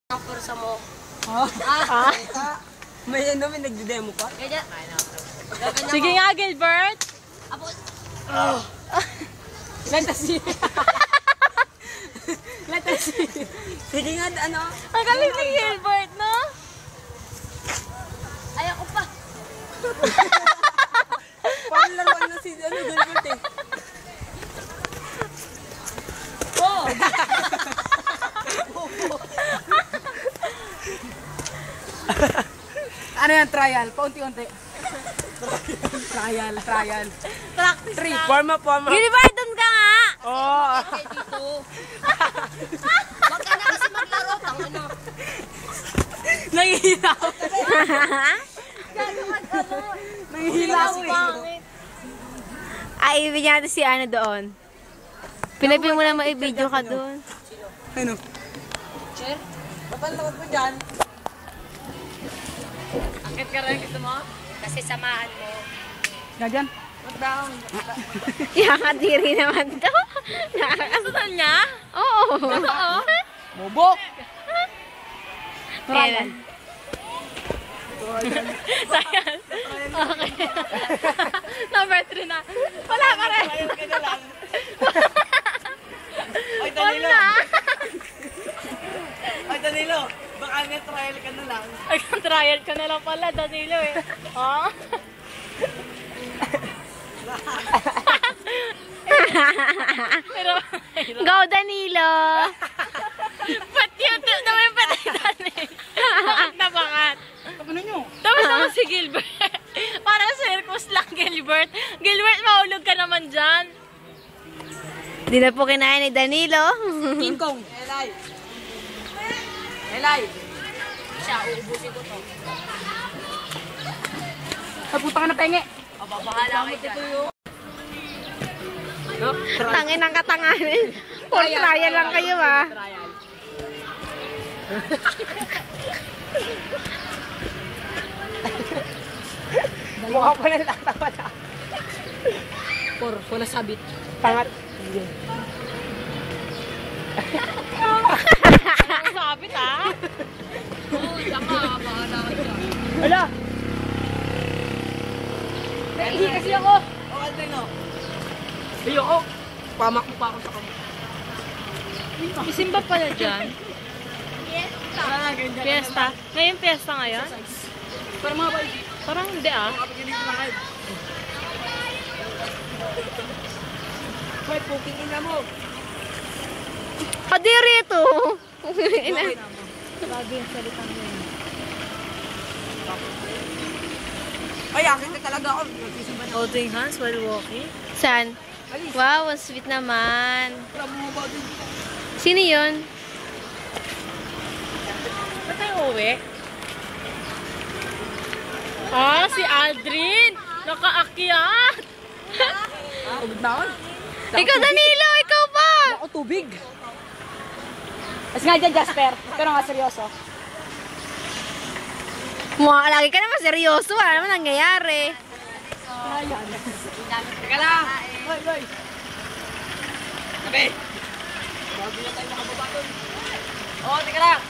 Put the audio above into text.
Ang pursa mo. May ano, may nagdi-demo pa? Ganyan. Sige nga, Gilbert. Apo. Lantasi. Lantasi. Sige nga, ano? Ang galing ni Gilbert, no? Ayaw ko pa. Parang laruan na si Gilbert eh. Oh! Ano yan? Trial? Paunti-unti. Trial. Practice lang. Form up. Gilbert, dun ka nga! Oh! Okay, dito. Huwag ka na kasi maglaro. Tangano. Nangihilaw. Nangihilaw eh. Ay, ibigyan natin si Ana doon. Pinapin mo na ma-video ka doon. Ano? Chair? Ba't mo dyan? Akit ka rin, gusto mo? Kasi samahan mo. Ganyan. Yakadiri naman to. Nakakasutan niya? Oo. Oo. Bobo! Ayan. Sayang. Okay. Number 3 na. Wala pa rin. Ay, Danilo. Ay, Danilo. Baka nga trial ka na lang. Ay, trial ka na lang pala, Danilo eh. Oh? Pero, go, Danilo! Ba't yun? Naman yung patay, Danilo. Bakit na bakit? Ano nyo? Tapos naman si Gilbert. Parang circus lang, Gilbert. Gilbert, mahulog ka naman dyan. Di na po kinain ni Danilo. King Kong. Elay. Siya, uubusin ko to. Ay, puta ka na penge. Babahala kayo dyan. No? Tangin ang katanganin. For trial lang kayo ah. Mukha pa lang tatawa na. Wala sabit. Pangat. Ang sabit ah. Oo, tama. Bahala kayo dyan. Wala. Hindi kasi ako. Oh, Aldino. Ayoko. Pamak mo pa ako sa kamay. Isimba pala dyan. Wala na, ganyan. Fiesta. Ngayon fiesta ngayon? Pero mga boy, Parang hindi ah. makapagilig ko na kayo. Boy, puking ina mo. Kadiri ito. Lagi yung salita mo yun. Ay, akin na talaga ako. Nagsisimba na. Holding hands while walking. Saan? Wow, ang sweet naman. Wala mo ba din? Sino yun? Ba't tayo uwi? Ah, si Aldrin! Nakaakyat! Tubig na ako. Ikaw, Danilo! Ikaw ba? Ako tubig. As nga dyan, Jasper. Pero nga seryoso. Lagi ka naman seryoso. Wala naman nangyayari. Ayan. Teka lang. Boy, boy. Sabi. Bago na tayo makababa doon. Oo, teka lang.